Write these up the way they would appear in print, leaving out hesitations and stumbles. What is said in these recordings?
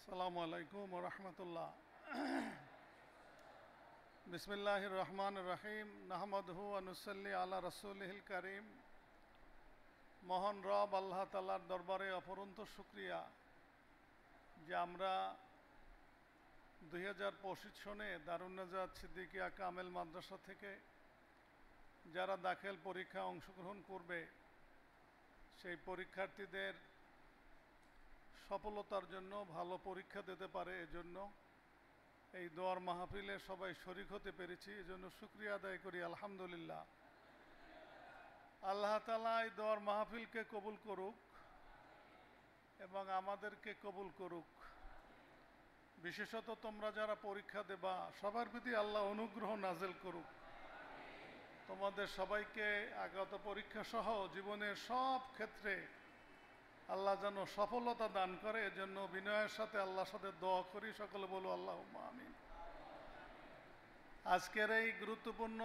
আসসালামু আলাইকুম ওয়া রাহমাতুল্লাহ। বিসমিল্লাহির রহমানির রহিম। নাহমাদুহু ওয়া নুসাল্লি আলা রাসূলিহিল কারীম। মহান রব আল্লাহ তাআলার দরবারে অপরন্ত শুকরিয়া যে আমরা 2025 সনে দারুন নাজাত সিদ্দিকিয়া কামেল মাদ্রাসা থেকে যারা দাখিল পরীক্ষায় অংশগ্রহণ করবে সেই পরীক্ষার্থীদের সফলতার জন্য, ভালো পরীক্ষা দিতে পারে এজন্য এই দোয়ার মাহফিলে সবাই শরীক হতে পেরেছি, এজন্য শুকরিয়া আদায় করি আলহামদুলিল্লাহ। আল্লাহ তাআলা এই দোয়ার মাহফিলকে কবুল করুক এবং আমাদেরকে কবুল করুক। বিশেষত তোমরা যারা পরীক্ষা দেবা সবার প্রতি আল্লাহ অনুগ্রহ নাজেল করুক। তোমাদের সবাইকে আগত পরীক্ষা সহ জীবনের সব ক্ষেত্রে আল্লাহ যেন সফলতা দান করে, এজন্য বিনয়ের সাথে আল্লাহর সাথে দোয়া করি। সকলে বলো আল্লাহুম্মা আমিন। আজকের এই গুরুত্বপূর্ণ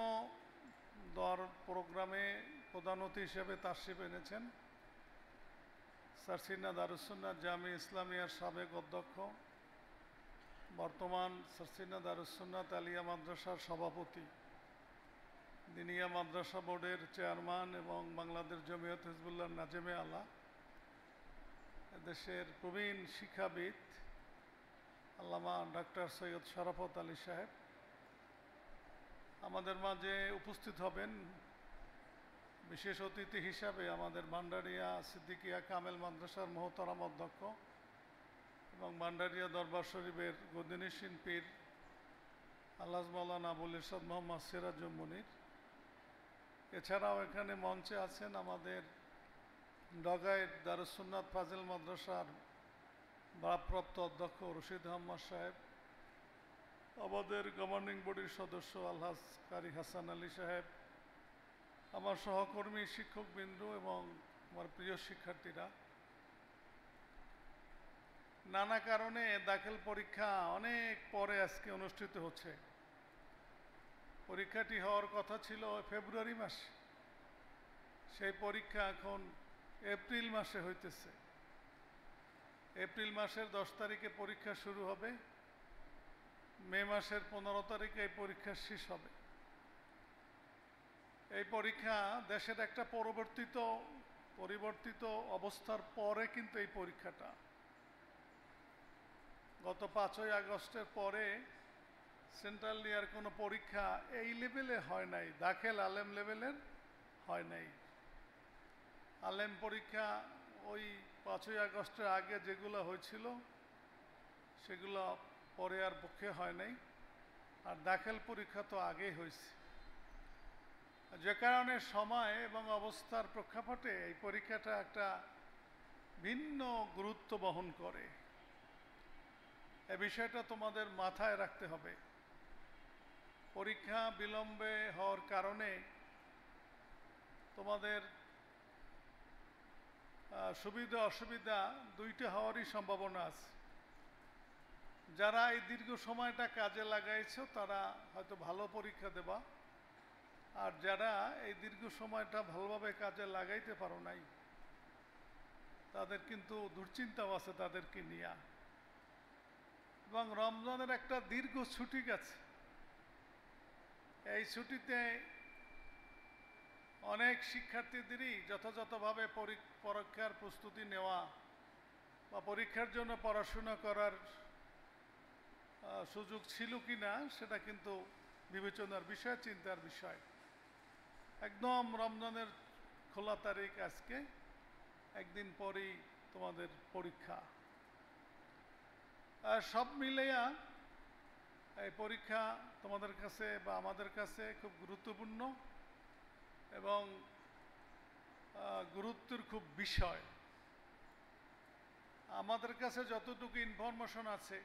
দোয়ার প্রোগ্রামে প্রধান অতিথি হিসেবে তাশরিফ এনেছেন সারসিনা দারুস সুন্নাহ জামি ইসলামিয়ার সাবেক অধ্যক্ষ, বর্তমান সারসিনা দারুস সুন্নাহ আলিয়া মাদ্রাসার সভাপতি, দিনিয়া মাদ্রাসা বোর্ডের চেয়ারম্যান এবং বাংলাদেশ জমিয়ত হিজবুল্লাহ নাজেমে আলা, দেশের প্রবীণ শিক্ষাবিদ আল্লামা ডক্টর সৈয়দ শরাফত আলী সাহেব আমাদের মাঝে উপস্থিত হবেন। বিশেষ অতিথি হিসাবে আমাদের ভান্ডারিয়া সিদ্দিকিয়া কামেল মাদ্রাসার মহতরম অধ্যক্ষ এবং ভান্ডারিয়া দরবার শরীফের গদিনিসীন পীর আল্লাহ মাওলানা আবুল ইরশাদ মোহাম্মদ সিরাজুল মুনির। এছাড়াও এখানে মঞ্চে আছেন আমাদের ডগাইয়ের দারুস সুন্নাত ফাজিল মাদ্রাসার ভারপ্রাপ্ত অধ্যক্ষ রশিদ আহমদ সাহেব, আমাদের গভর্নিং বডির সদস্য আলহাজ কারি হাসান আলী সাহেব, আমার সহকর্মী শিক্ষকবৃন্দ এবং আমার প্রিয় শিক্ষার্থীরা। নানা কারণে দাখিল পরীক্ষা অনেক পরে আজকে অনুষ্ঠিত হচ্ছে। পরীক্ষাটি হওয়ার কথা ছিল ফেব্রুয়ারি মাসে, সেই পরীক্ষা এখন এপ্রিল মাসে হইতেছে। এপ্রিল মাসের 10 তারিখে পরীক্ষা শুরু হবে, মে মাসের 15 তারিখে এই পরীক্ষা শেষ হবে। এই পরীক্ষা দেশের একটা পরিবর্তিত অবস্থার পরে কিন্তু এই পরীক্ষাটা গত 5ই আগস্টের পরে সেন্ট্রাল ইয়ার কোনো পরীক্ষা এই লেভেলে হয় নাই, দাখিল আলেম লেভেলের হয় নাই। আলেম পরীক্ষা ওই 5ই আগস্টের আগে যেগুলো হয়েছিল সেগুলো পরে আর পক্ষে হয় নাই, আর দাখিল পরীক্ষা তো আগেই হয়েছে। যে কারণে সময় এবং অবস্থার প্রেক্ষাপটে এই পরীক্ষাটা একটা ভিন্ন গুরুত্ব বহন করে। এ বিষয়টা তোমাদের মাথায় রাখতে হবে। পরীক্ষা বিলম্বে হওয়ার কারণে তোমাদের সুবিধা অসুবিধা দুইটা হওয়ারই সম্ভাবনা আছে। যারা এই দীর্ঘ সময়টা কাজে লাগাইছো তারা হয়তো ভালো পরীক্ষা দেবা, আর যারা এই দীর্ঘ সময়টা ভালোভাবে কাজে লাগাইতে পারো নাই তাদের কিন্তু দুশ্চিন্তাও আছে তাদেরকে নিয়ে। এবং রমজানের একটা দীর্ঘ ছুটি গেছে, এই ছুটিতে অনেক শিক্ষার্থীদেরই যথাযথভাবে পরীক্ষার প্রস্তুতি নেওয়া বা পরীক্ষার জন্য পড়াশোনা করার সুযোগ ছিল কি না সেটা কিন্তু বিবেচনার বিষয়, চিন্তার বিষয়। একদম রমজানের খোলা তারিখ আজকে, একদিন পরেই তোমাদের পরীক্ষা। সব মিলাইয়া এই পরীক্ষা তোমাদের কাছে বা আমাদের কাছে খুব গুরুত্বপূর্ণ এবং গুরুত্বের খুব বিষয়। আমাদের কাছে যতটুকু ইনফরমেশন আছে,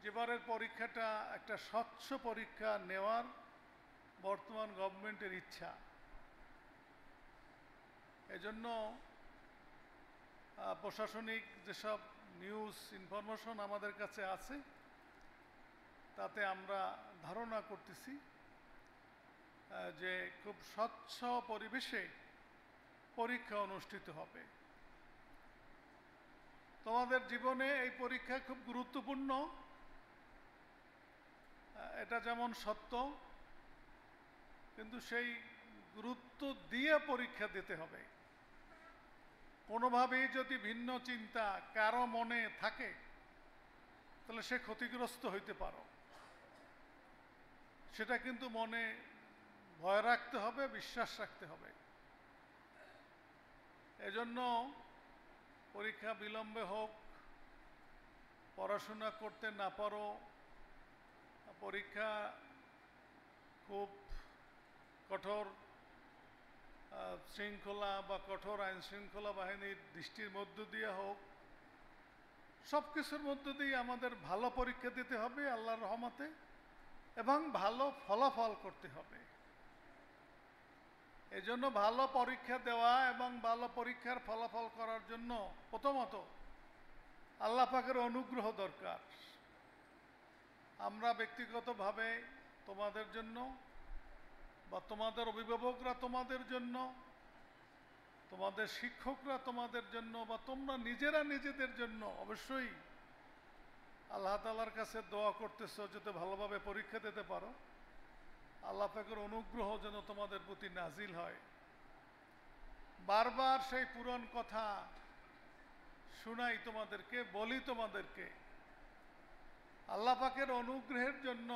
যেবারের পরীক্ষাটা একটা স্বচ্ছ পরীক্ষা নেওয়ার বর্তমান গভর্নমেন্টের ইচ্ছা। এজন্য প্রশাসনিক যেসব নিউজ ইনফরমেশন আমাদের কাছে আছে তাতে আমরা ধারণা করতেছি যে খুব স্বচ্ছ পরিবেশে পরীক্ষা অনুষ্ঠিত হবে। তো তোমাদের জীবনে এই পরীক্ষা খুব গুরুত্বপূর্ণ, এটা যেমন সত্য, কিন্তু সেই গুরুত্ব দিয়ে পরীক্ষা দিতে হবে। কোনোভাবেই যদি ভিন্ন চিন্তা কারো মনে থাকে তাহলে সে ক্ষতিগ্রস্ত হইতে পারো। সেটা কিন্তু মনে ভয় রাখতে হবে, বিশ্বাস রাখতে হবে। এজন্য পরীক্ষা বিলম্বে হোক, পড়াশোনা করতে না পারো, পরীক্ষা খুব কঠোর শৃঙ্খলা বা কঠোর আইন শৃঙ্খলা বাহিনীর দৃষ্টির মধ্য দিয়ে হোক, সব কিছুর মধ্য দিয়ে আমাদের ভালো পরীক্ষা দিতে হবে আল্লাহর রহমতে, এবং ভালো ফলাফল করতে হবে। এই জন্য ভালো পরীক্ষা দেওয়া এবং ভালো পরীক্ষার ফলাফল করার জন্য প্রথমত আল্লাহ পাকের অনুগ্রহ দরকার। আমরা ব্যক্তিগতভাবে তোমাদের জন্য, বা তোমাদের অভিভাবকরা তোমাদের জন্য, তোমাদের শিক্ষকরা তোমাদের জন্য, বা তোমরা নিজেরা নিজেদের জন্য অবশ্যই আল্লাহ তাআলার কাছে দোয়া করতেছো যাতে ভালোভাবে পরীক্ষা দিতে পারো, আল্লাহ পাকের অনুগ্রহ যেন তোমাদের প্রতি নাজিল হয়। বারবার সেই পুরান কথা শুনাই তোমাদেরকে, বলি তোমাদেরকে, আল্লাহ পাকের অনুগ্রহের জন্য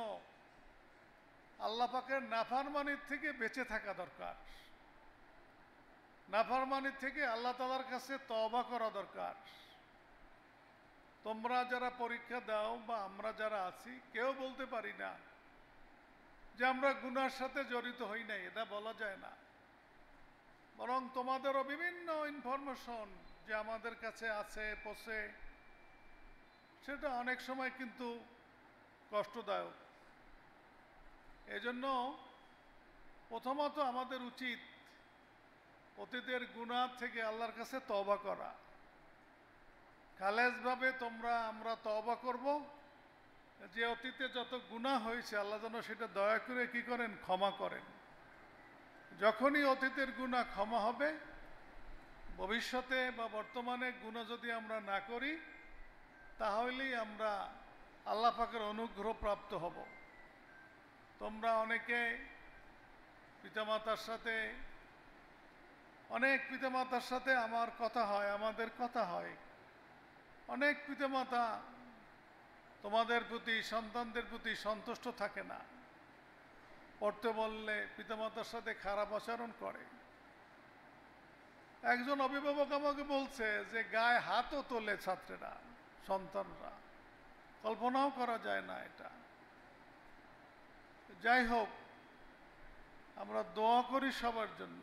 আল্লাহ পাকের নাফরমানির থেকে বেঁচে থাকা দরকার। নাফরমানির থেকে আল্লাহ তাআলার কাছে তওবা করা দরকার। তোমরা যারা পরীক্ষা দাও বা আমরা যারা আছি, কেউ বলতে পারি না যে আমরা গুনার সাথে জড়িত হই নাই, এটা বলা যায় না। বরং তোমাদেরও বিভিন্ন ইনফরমেশন যে আমাদের কাছে আছে পৌঁছে, সেটা অনেক সময় কিন্তু কষ্টদায়ক। এজন্য প্রথমত আমাদের উচিত অতীতের গুনাহ থেকে আল্লাহর কাছে তওবা করা। খালেজভাবে আমরা তওবা করব যে অতীতে যত গুনাহ হয়েছে আল্লাহ যেন সেটা দয়া করে কি করেন, ক্ষমা করেন। যখনই অতীতের গুনাহ ক্ষমা হবে, ভবিষ্যতে বা বর্তমানে গুনাহ যদি আমরা না করি, তাহলেই আমরা আল্লাহ পাকের অনুগ্রহ প্রাপ্ত হব। তোমরা অনেকে পিতামাতার সাথে, অনেক পিতামাতার সাথে আমার কথা হয়, আমাদের কথা হয়। অনেক পিতামাতা তোমাদের প্রতি, সন্তানদের প্রতি সন্তুষ্ট থাকে না। পড়তে বললে পিতামাতার সাথে খারাপ আচরণ করে। একজন অভিভাবক আমাকে বলছে যে গায়ে হাতও তোলে ছাত্রেরা, সন্তানরা। কল্পনাও করা যায় না এটা। যাই হোক, আমরা দোয়া করি সবার জন্য,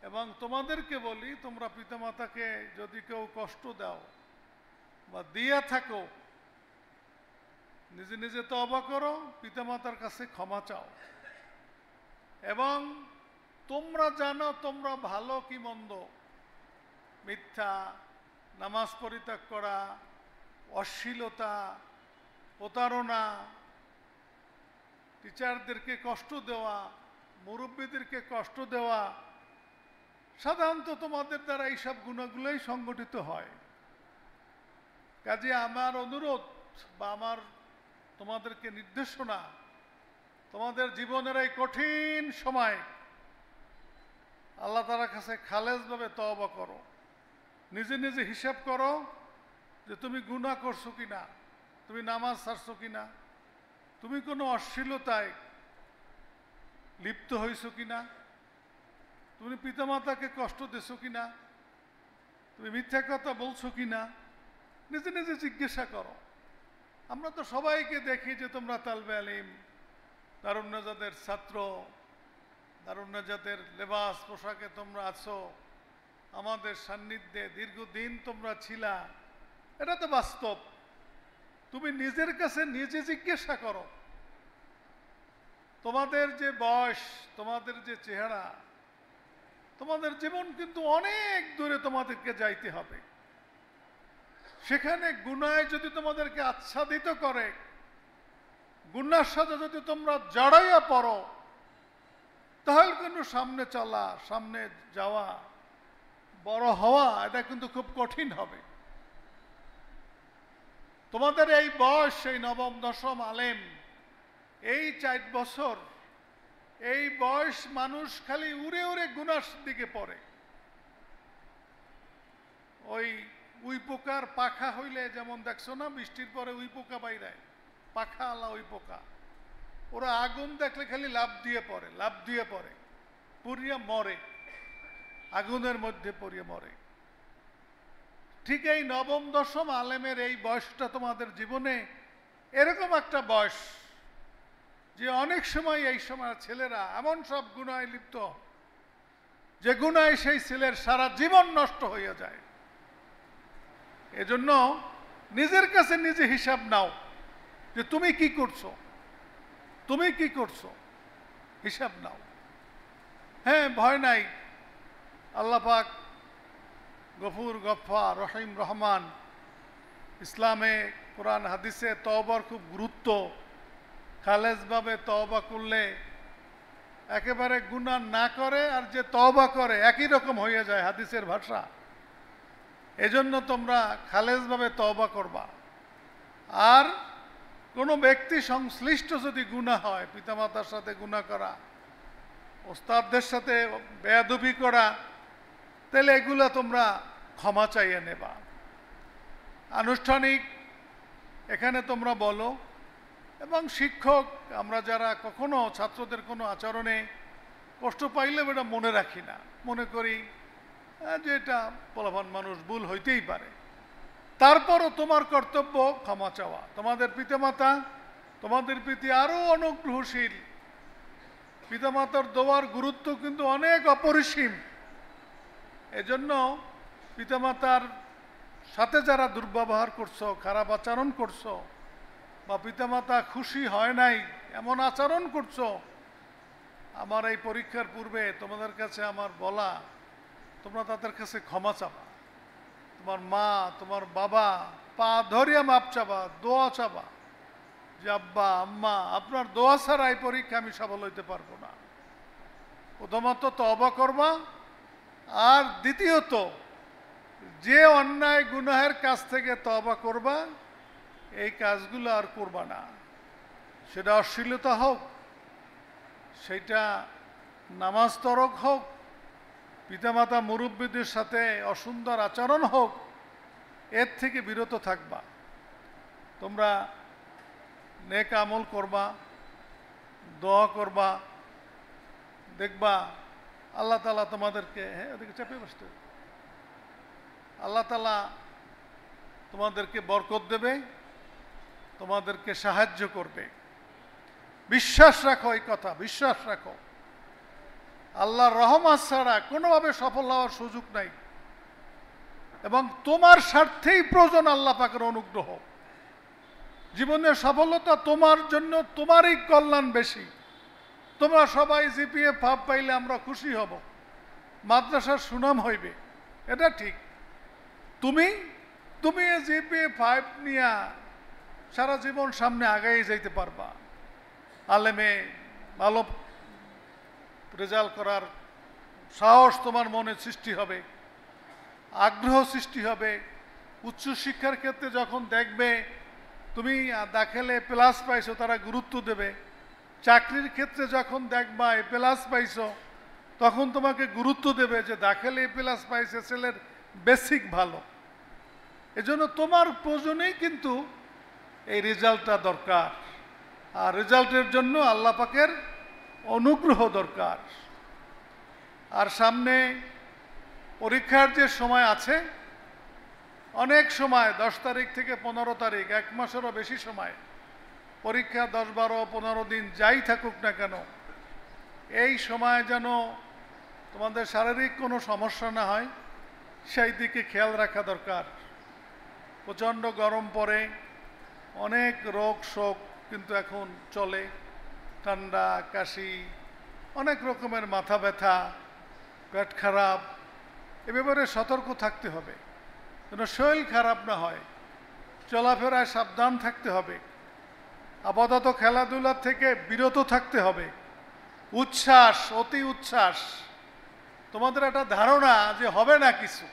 এবং তোমাদেরকে বলি, তোমরা পিতামাতাকে যদি কেউ কষ্ট দাও বা দিয়া থাকো, নিজে নিজে তওবা করো, পিতামাতার কাছে ক্ষমা চাও। এবং তোমরা জানো তোমরা ভালো কি মন্দ, মিথ্যা, নামাজ পরিত্যাগ করা, অশ্লীলতা, প্রতারণা, টিচারদেরকে কষ্ট দেওয়া, মুরব্বীদেরকে কষ্ট দেওয়া, সাধারণত তোমাদের দ্বারা এইসব গুণাগুলোই সংগঠিত হয়। কাজে আমার অনুরোধ বা আমার তোমাদেরকে নির্দেশনা, তোমাদের জীবনের এই কঠিন সময় আল্লাহ তাআলার কাছে খালেজভাবে তওবা করো। নিজে নিজে হিসাব করো যে তুমি গুনাহ করছো কিনা, তুমি নামাজ ছাড়ছো কিনা, তুমি কোনো অশ্লীলতায় লিপ্ত হইছো কিনা, তুমি পিতামাতাকে কষ্ট দিছো কিনা, তুমি মিথ্যা কথা বলছো কিনা, নিজে নিজে জিজ্ঞাসা করো। আমরা তো সবাইকে দেখি যে তোমরা তালবে আলিম, দারুন নাজাতের ছাত্র, দারুন নাজাতের লেবাস পোশাকে তোমরা আছো, আমাদের সান্নিধ্যে দীর্ঘদিন তোমরা ছিলা। এটা তো বাস্তব। তুমি নিজের কাছে নিজে জিজ্ঞাসা করো, তোমাদের যে বয়স, তোমাদের যে চেহারা, তোমাদের জীবন কিন্তু অনেক দূরে তোমাদেরকে যাইতে হবে। সেখানে গুনায় যদি তোমাদেরকে আচ্ছাদিত করে, গুনার সাথে যদি তোমরা জড়াইয়া পড়ো, তাহলে কিন্তু সামনে চলা, সামনে যাওয়া, বড় হওয়া, এটা কিন্তু খুব কঠিন হবে। তোমাদের এই বয়স, এই নবম দশম আলেম, এই 4 বছর, এই বয়স মানুষ খালি উড়ে উড়ে গুনার দিকে পড়ে। ওই উই পোকার পাখা হইলে যেমন দেখছো না, বৃষ্টির পরে উই পোকা বাইরায়, পাখা আলা উই পোকা, ওরা আগুন দেখলে খালি লাফ দিয়ে পড়ে, লাফ দিয়ে পড়ে, পুড়িয়া মরে, আগুনের মধ্যে পড়িয়ে মরে। ঠিক এই নবম দশম আলেমের এই বয়সটা তোমাদের জীবনে এরকম একটা বয়স যে অনেক সময় এই সময় ছেলেরা এমন সব গুনায় লিপ্ত যে গুনায় সেই ছেলের সারা জীবন নষ্ট হয়ে যায়। এজন্য নিজের কাছে নিজে হিসাব নাও যে তুমি কি করছো, তুমি কি করছো, হিসাব নাও। হ্যাঁ, ভয় নাই, আল্লাহ পাক গফুর, গফফার, রহিম, রহমান। ইসলামে, কোরআন হাদিসে তওবার খুব গুরুত্ব। খালেজভাবে তওবা করলে একেবারে গুনাহ না করে আর যে তওবা করে একই রকম হয়ে যায়, হাদিসের ভাষা। এজন্য তোমরা খালেজভাবে তওবা করবা। আর কোনো ব্যক্তি সংশ্লিষ্ট যদি গুনাহ হয়, পিতামাতার সাথে গুনাহ করা, ওস্তাদদের সাথে বেয়াদবি করা, তাহলে এগুলা তোমরা ক্ষমা চাইয়ে নেবা। আনুষ্ঠানিক এখানে তোমরা বলো। এবং শিক্ষক আমরা যারা কখনো ছাত্রদের কোনো আচরণে কষ্ট পাইলে এটা মনে রাখি না, মনে করি যে এটা পোলাপান মানুষ, ভুল হইতেই পারে। তারপরও তোমার কর্তব্য ক্ষমা চাওয়া। তোমাদের পিতামাতা তোমাদের প্রতি আরো অনুগ্রহশীল। পিতামাতার দোয়ার গুরুত্ব কিন্তু অনেক অপরিসীম। এজন্য পিতামাতার সাথে যারা দুর্ব্যবহার করছো, খারাপ আচরণ করছো, বা পিতামাতা খুশি হয় নাই এমন আচরণ করছো, আমার এই পরীক্ষার পূর্বে তোমাদের কাছে আমার বলা, তোমরা তাদের কাছে ক্ষমা চাবা। তোমার মা, তোমার বাবা পা ধরিয়া মাপ চাবা, দোয়া চাবা যে আব্বা, আম্মা, আপনার দোয়া ছাড়া এই পরীক্ষা আমি সফল হইতে পারবো না। প্রথমত তওবা করবা, আর দ্বিতীয়ত যে অন্যায় গুনাহের কাছ থেকে তওবা করবা, এই কাজগুলো আর করবা না। সেটা অশ্লীলতা হোক, সেটা নামাজ তরক হোক, পিতামাতা মুরব্বীদের সাথে অসুন্দর আচরণ হোক, এর থেকে বিরত থাকবা। তোমরা নেক আমল করবা, দোয়া করবা, দেখবা আল্লাহ তাআলা তোমাদেরকে, হ্যাঁ ওদিকে চাপে বসতে, আল্লাহ তাআলা তোমাদেরকে বরকত দেবে, তোমাদেরকে সাহায্য করবে। বিশ্বাস রাখো, এই কথা বিশ্বাস রাখো। আল্লাহর রহমত ছাড়া কোনোভাবে সফল হওয়ার সুযোগ নাই। এবং তোমার স্বার্থেই প্রয়োজন আল্লাহ পাকের অনুগ্রহ। জীবনের সফলতা তোমার জন্য, তোমারই কল্যাণ বেশি। তোমরা সবাই জিপিএ 5 পাইলে আমরা খুশি হব, মাদ্রাসার সুনাম হইবে, এটা ঠিক। তুমি জিপিএ 5 নিয়ে সারা জীবন সামনে আগাই যাইতে পারবা। আলেমে ভালো রেজাল্ট করার সাহস তোমার মনে সৃষ্টি হবে, আগ্রহ সৃষ্টি হবে। উচ্চশিক্ষার ক্ষেত্রে যখন দেখবে তুমি দাখিলে প্লাস পাইছো, তারা গুরুত্ব দেবে। চাকরির ক্ষেত্রে যখন দেখবা এ প্লাস পাইছো, তখন তোমাকে গুরুত্ব দেবে যে দাখিলে এ প্লাস পাইছে, ছেলের বেসিক ভালো। এজন্য তোমার প্রয়োজনেই কিন্তু এই রেজাল্টটা দরকার। আর রেজাল্টের জন্য আল্লাহ পাকের অনুগ্রহ দরকার। আর সামনে পরীক্ষার যে সময় আছে, অনেক সময় 10 তারিখ থেকে 15 তারিখ, 1 মাসেরও বেশি সময় পরীক্ষা, 10, 12, 15 দিন যাই থাকুক না কেন, এই সময় যেন তোমাদের শারীরিক কোনো সমস্যা না হয়, সেই দিকে খেয়াল রাখা দরকার। প্রচণ্ড গরম পড়ে, অনেক রোগ শোক কিন্তু এখন চলে, ঠান্ডা, কাশি, অনেক রকমের মাথা ব্যথা, পেট খারাপ। এ ব্যাপারে সতর্ক থাকতে হবে যেন শরীর খারাপ না হয়। চলাফেরায় সাবধান থাকতে হবে। আপাতত খেলাধুলা থেকে বিরত থাকতে হবে। উচ্ছ্বাস, অতি উচ্ছ্বাস, তোমাদের একটা ধারণা যে হবে না কিছু,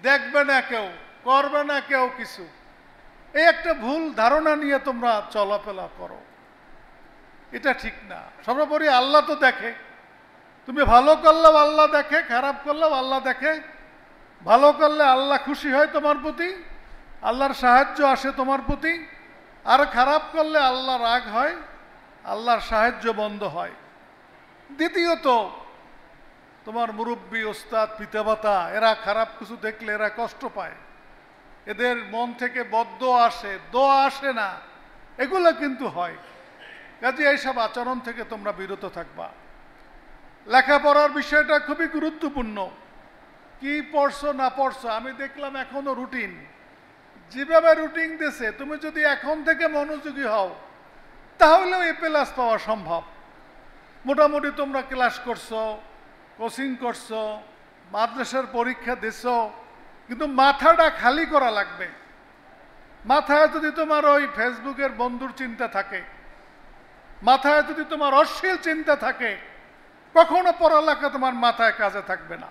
দেখবে না কেউ, করবে না কেউ কিছু, এই একটা ভুল ধারণা নিয়ে তোমরা চলাফেরা করো, এটা ঠিক না। সর্বোপরি আল্লাহ তো দেখে, তুমি ভালো করলেও আল্লাহ দেখে, খারাপ করলেও আল্লাহ দেখে। ভালো করলে আল্লাহ খুশি হয় তোমার প্রতি, আল্লাহর সাহায্য আসে তোমার প্রতি, আর খারাপ করলে আল্লাহ রাগ হয়, আল্লাহর সাহায্য বন্ধ হয়। দ্বিতীয়ত, তোমার মুরব্বী, ওস্তাদ, পিতামাতা এরা খারাপ কিছু দেখলে এরা কষ্ট পায়, এদের মন থেকে বদদোয়া আসে, দোয়া আসে না, এগুলো কিন্তু হয়। কাজে এইসব আচরণ থেকে তোমরা বিরত থাকবা। লেখাপড়ার বিষয়টা খুবই গুরুত্বপূর্ণ। কি পড়ছো না পড়ছো, আমি দেখলাম এখনো রুটিন, যেভাবে রুটিন দিয়েছে তুমি যদি এখন থেকে মনোযোগী হও তাহলেও A+ পাওয়া সম্ভব। মোটামুটি তোমরা ক্লাস করছো, কোচিং করছো, মাদ্রাসার পরীক্ষা দিছো, কিন্তু মাথাটা খালি করা লাগবে। মাথায় যদি তোমার ওই ফেসবুকের বন্ধুর চিন্তা থাকে, মাথায় যদি তোমার অশ্লীল চিন্তা থাকে, কখনো পড়ালেখা তোমার মাথায় কাজে থাকবে না।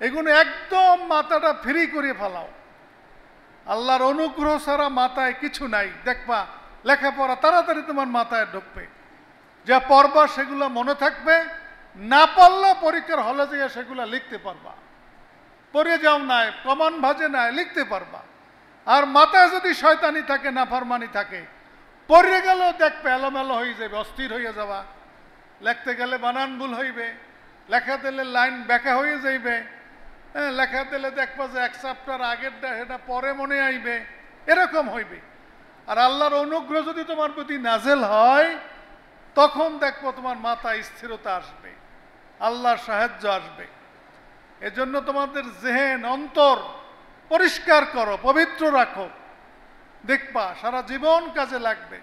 এগুলো একদম মাথাটা ফ্রি করে ফেলাও। আল্লাহর অনুগ্রহ ছাড়া মাথায় কিছু নাই। দেখবা লেখাপড়া তাড়াতাড়ি তোমার মাথায় ঢুকবে, যা পড়বা সেগুলো মনে থাকবে, না পারলে পরীক্ষার হলে যেয়ে সেগুলো লিখতে পারবা। পড়ে যাও নাই, প্রমাণ ভাজে নাই, লিখতে পারবা। আর মাথায় যদি শয়তানি থাকে, নাফরমানি থাকে, পড়ে গেলেও দেখবে এলোমেলো হয়ে যাবে, অস্থির হয়ে যাবা। লিখতে গেলে বানান ভুল হইবে, লেখা দিলে লাইন ব্যাখ্যা হয়ে যাইবে, লেখা দিলে দেখবা যে এক চ্যাপ্টার আগেরটা সেটা পরে মনে আইবে, এরকম হইবে। আর আল্লাহর অনুগ্রহ যদি তোমার প্রতি নাজেল হয়, তখন দেখবো তোমার মাথায় স্থিরতা আসবে, আল্লাহর সাহায্য আসবে। এজন্য তোমাদের জেহেন, অন্তর পরিষ্কার করো, পবিত্র রাখো, দেখবা সারা জীবন কাজে লাগবে।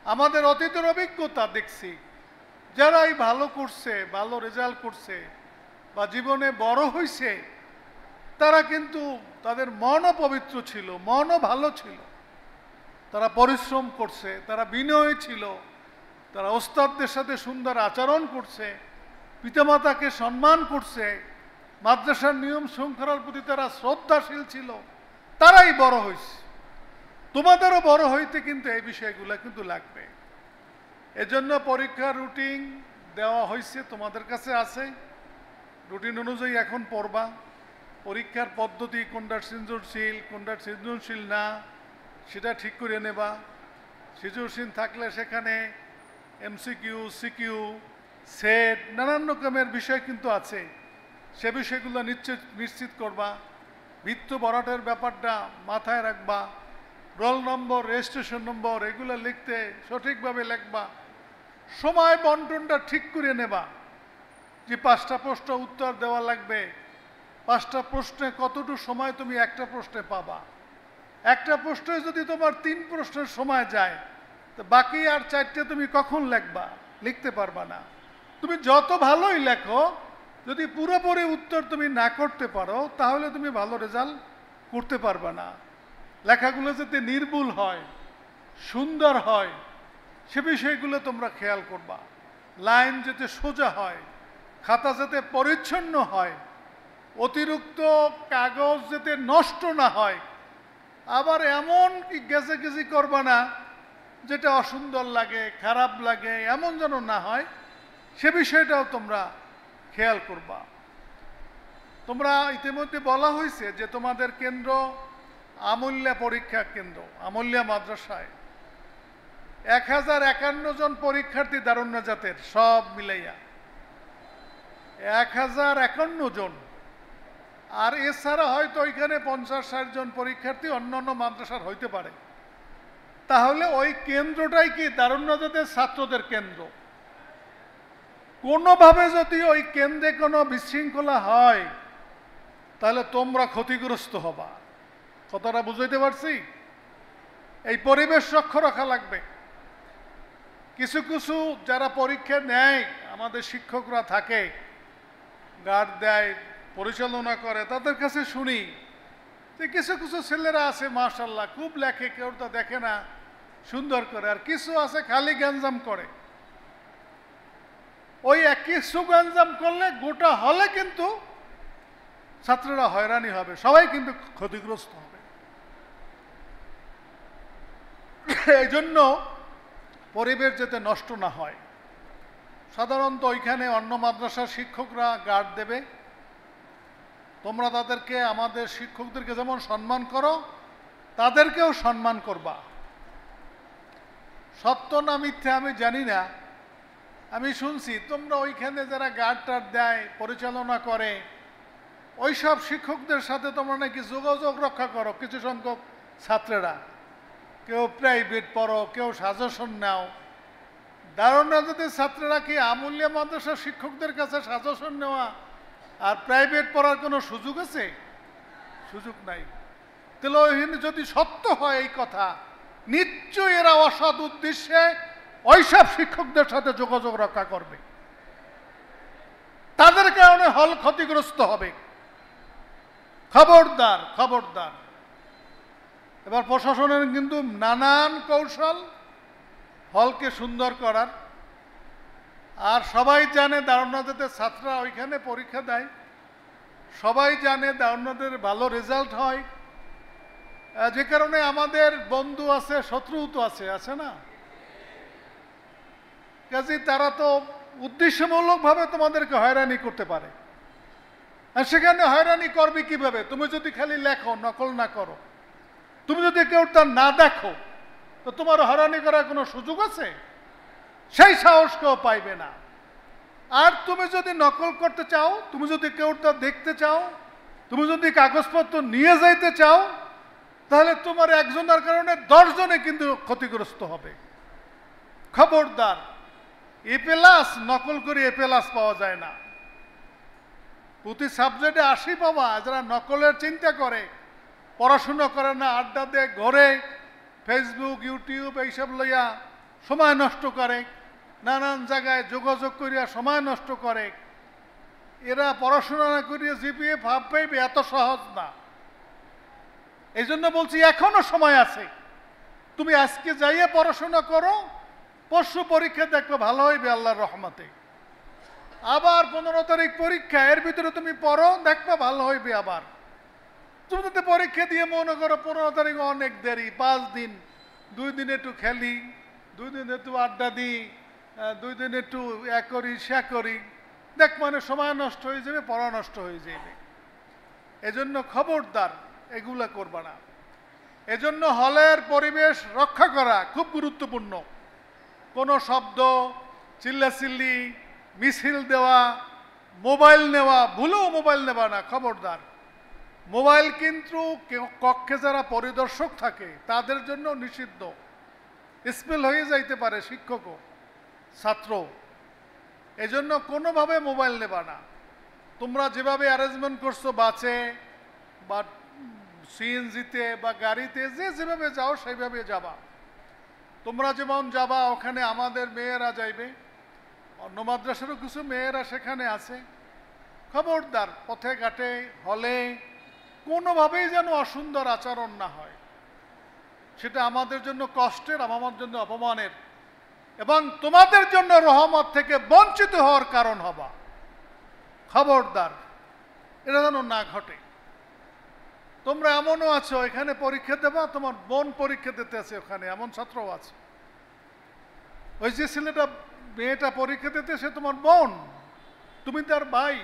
আমাদের অতীতের অভিজ্ঞতা দেখছি, যারাই ভালো করছে, ভালো রেজাল্ট করছে বা জীবনে বড় হয়েছে, তারা কিন্তু তাদের মনও পবিত্র ছিল, মনও ভালো ছিল, তারা পরিশ্রম করছে, তারা বিনয়ী ছিল, তারা ওস্তাদদের সাথে সুন্দর আচরণ করছে, পিতামাতাকে সম্মান করছে, মাদ্রাসার নিয়ম শৃঙ্খলার প্রতি তারা শ্রদ্ধাশীল ছিল, তারাই বড় হয়েছে। তোমাদেরও বড় হইতে কিন্তু এই বিষয়গুলো কিন্তু লাগবে। এজন্য পরীক্ষার রুটিন দেওয়া হয়েছে, তোমাদের কাছে আছে, রুটিন অনুযায়ী এখন পড়বা। পরীক্ষার পদ্ধতি কোনটা সৃজনশীল, কোনটা সৃজনশীল না, সেটা ঠিক করে নেবা। সৃজনশীল থাকলে সেখানে MCQ, CQ, সেট, নানান রকমের বিষয় কিন্তু আছে, সে বিষয়গুলো নিশ্চিত করবা। ভিত্ত ভরাটের ব্যাপারটা মাথায় রাখবা। রোল নম্বর, রেজিস্ট্রেশন নম্বর এগুলো লিখতে সঠিকভাবে লিখবা। সময় বন্টনটা ঠিক করে নেবা, যে 5টা প্রশ্ন উত্তর দেওয়া লাগবে, 5টা প্রশ্নে কতটুকু সময় তুমি একটা প্রশ্নে পাবা। একটা প্রশ্নে যদি তোমার 3 প্রশ্নের সময় যায়, তো বাকি আর 4টে তুমি কখন লিখবা? লিখতে পারবা না। তুমি যত ভালোই লেখো, যদি পুরোপুরি উত্তর তুমি না করতে পারো, তাহলে তুমি ভালো রেজাল্ট করতে পারবা না। লেখাগুলো যাতে নির্ভুল হয়, সুন্দর হয়, সে বিষয়গুলো তোমরা খেয়াল করবা। লাইন যাতে সোজা হয়, খাতা যাতে পরিচ্ছন্ন হয়, অতিরিক্ত কাগজ যাতে নষ্ট না হয়, আবার এমন কি গেজি করবা না যেটা অসুন্দর লাগে, খারাপ লাগে, এমন যেন না হয়, সে বিষয়টাও তোমরা খেয়াল করবা। তোমরা ইতিমধ্যে বলা হয়েছে যে তোমাদের কেন্দ্র আমুল্যা পরীক্ষা কেন্দ্র, আমুল্যা মাদ্রাসায় 1051 জন পরীক্ষার্থী দারুন নাজাতের, সব মিলাইয়া 1051 জন। আর এছাড়া হয়তো ওইখানে 50-60 জন পরীক্ষার্থী অন্যান্য মাদ্রাসার হইতে পারে। তাহলে ওই কেন্দ্রটাই কি দারুন নাজাতের ছাত্রদের কেন্দ্র। কোনোভাবে যদি ওই কেন্দ্রে কোনো বিশৃঙ্খলা হয়, তাহলে তোমরা ক্ষতিগ্রস্ত হবা। কথাটা বুঝাইতে পারছি? এই পরিবেশ রক্ষা রাখা লাগবে। কিছু কিছু যারা পরীক্ষা নেয়, আমাদের শিক্ষকরা থাকে, গার্ড দেয়, পরিচালনা করে, তাদের কাছে শুনি যে কিছু কিছু ছেলেরা আছে মাশাআল্লাহ খুব লেখে, কেউ তো দেখে না, সুন্দর করে, আর কিছু আছে খালি গ্যাঞ্জাম করে। ওই কিছু গ্যাঞ্জাম করলে গোটা হলে কিন্তু ছাত্ররা হয়রানি হবে, সবাই কিন্তু ক্ষতিগ্রস্ত হবে। এই জন্য পরিবেশ যাতে নষ্ট না হয়, সাধারণত ওইখানে অন্য মাদ্রাসার শিক্ষকরা গার্ড দেবে। তোমরা তাদেরকে, আমাদের শিক্ষকদেরকে যেমন সম্মান করো, তাদেরকেও সম্মান করবা। সত্য না মিথ্যা আমি জানি না, আমি শুনছি তোমরা ওইখানে যারা গার্ড টার্ড দেয়, পরিচালনা করে, ওইসব শিক্ষকদের সাথে তোমরা নাকি যোগাযোগ রক্ষা করো। কিছু সংখ্যক ছাত্রেরা, কেউ প্রাইভেট পড়ো, কেউ সাজেশন নাও। দারুণ নাজাতের ছাত্রেরা কি আমুলিয়া মাদ্রাসার শিক্ষকদের কাছে সাজেশন নেওয়া আর প্রাইভেট পড়ার কোনো সুযোগ আছে? সুযোগ নাই। তাহলে যদি সত্য হয় এই কথা, নিশ্চয়ই এরা অসৎ উদ্দেশ্যে ওইসব শিক্ষকদের সাথে যোগাযোগ রক্ষা করবে। তাদের কারণে হল ক্ষতিগ্রস্ত হবে। খবরদার, খবরদার। এবার প্রশাসনের কিন্তু নানান কৌশল হলকে সুন্দর করার। আর সবাই জানে দারুণাদের ছাত্ররা ওইখানে পরীক্ষা দেয়, সবাই জানে দারুণাদের ভালো রেজাল্ট হয়, যে কারণে আমাদের বন্ধু আছে, শত্রু তো আছে, আছে না? কাজে তারা তো উদ্দেশ্যমূলকভাবে তোমাদেরকে হয়রানি করতে পারে। আর সেখানে হয়রানি করবে কিভাবে? তুমি যদি খালি লেখো, নকল না করো, তুমি যদি কেউ তা না দেখো, তো তোমার হয়রানি করার কোনো সুযোগ আছে? সেই সাহস কেউ পাইবে না। আর তুমি যদি নকল করতে চাও, তুমি যদি কেউ তা দেখতে চাও, তুমি যদি কাগজপত্র নিয়ে যাইতে চাও, তাহলে তোমার একজনের কারণে 10 জনে কিন্তু ক্ষতিগ্রস্ত হবে। খবরদার। A+ নকল করে A+ পাওয়া যায় না। প্রতি সাবজেক্টে 80 পাওয়া, যারা নকলের চিন্তা করে, পড়াশোনা করে না, আড্ডা দেয়, ঘরে ফেসবুক, ইউটিউব এইসব লইয়া সময় নষ্ট করে, নানান জায়গায় যোগাযোগ করিয়া সময় নষ্ট করে, এরা পড়াশোনা না করিয়া জিপিএ ভাব পাইবে, এত সহজ না। এই জন্য বলছি এখনো সময় আছে। তুমি আজকে যাইয়া পড়াশোনা করো, পরশু পরীক্ষা দেখবে ভালো হইবে আল্লাহর রহমতে। আবার 15 তারিখ পরীক্ষা, এর ভিতরে তুমি পড়ো, দেখবে ভালো হইবে। আবার তুমি যদি পরীক্ষা দিয়ে মনে করো 15 তারিখ অনেক দেরি, 5 দিন, 2 দিন একটু খেলি, 2 দিন একটু আড্ডা দিই, 2 দিন একটু এ করি সে করি, দেখ মানে সময় নষ্ট হয়ে যাবে, পড়া নষ্ট হয়ে যাবে। এজন্য খবরদার এগুলা করবা না। এজন্য হলের পরিবেশ রক্ষা করা খুব গুরুত্বপূর্ণ। কোনো শব্দ, চিল্লাচিল্লি, মিছিল দেওয়া, মোবাইল নেওয়া, ভুলেও মোবাইল নেবা না, খবরদার। মোবাইল কিন্তু কক্ষে যারা পরিদর্শক থাকে তাদের জন্য নিষিদ্ধ। স্পেল হয়ে যাইতে পারে শিক্ষকও, ছাত্র। এজন্য কোনোভাবে মোবাইল নেবা না। তোমরা যেভাবে অ্যারেঞ্জমেন্ট করছো, বাসে বা সিএনজিতে বা গাড়িতে, যেভাবে যাও সেইভাবে যাবা। তোমরা যেমন যাবা, ওখানে আমাদের মেয়েরা যাইবে, অন্য মাদ্রাসারও কিছু মেয়েরা সেখানে আছে। খবরদার, পথে ঘাটে, হলে কোনোভাবেই যেন অসুন্দর আচরণ না হয়। সেটা আমাদের জন্য কষ্টের, আমার জন্য অপমানের, এবং তোমাদের জন্য রহমত থেকে বঞ্চিত হওয়ার কারণ হবা। খবরদার, এটা যেন না ঘটে। তোমরা এমনও আছো, এখানে পরীক্ষা দেবা, তোমার বোন পরীক্ষা দিতে আছে ওখানে, এমন ছাত্রও আছে। ওই যে ছেলেটা, মেয়েটা পরীক্ষা দিতে, সে তোমার বোন, তুমি তার ভাই।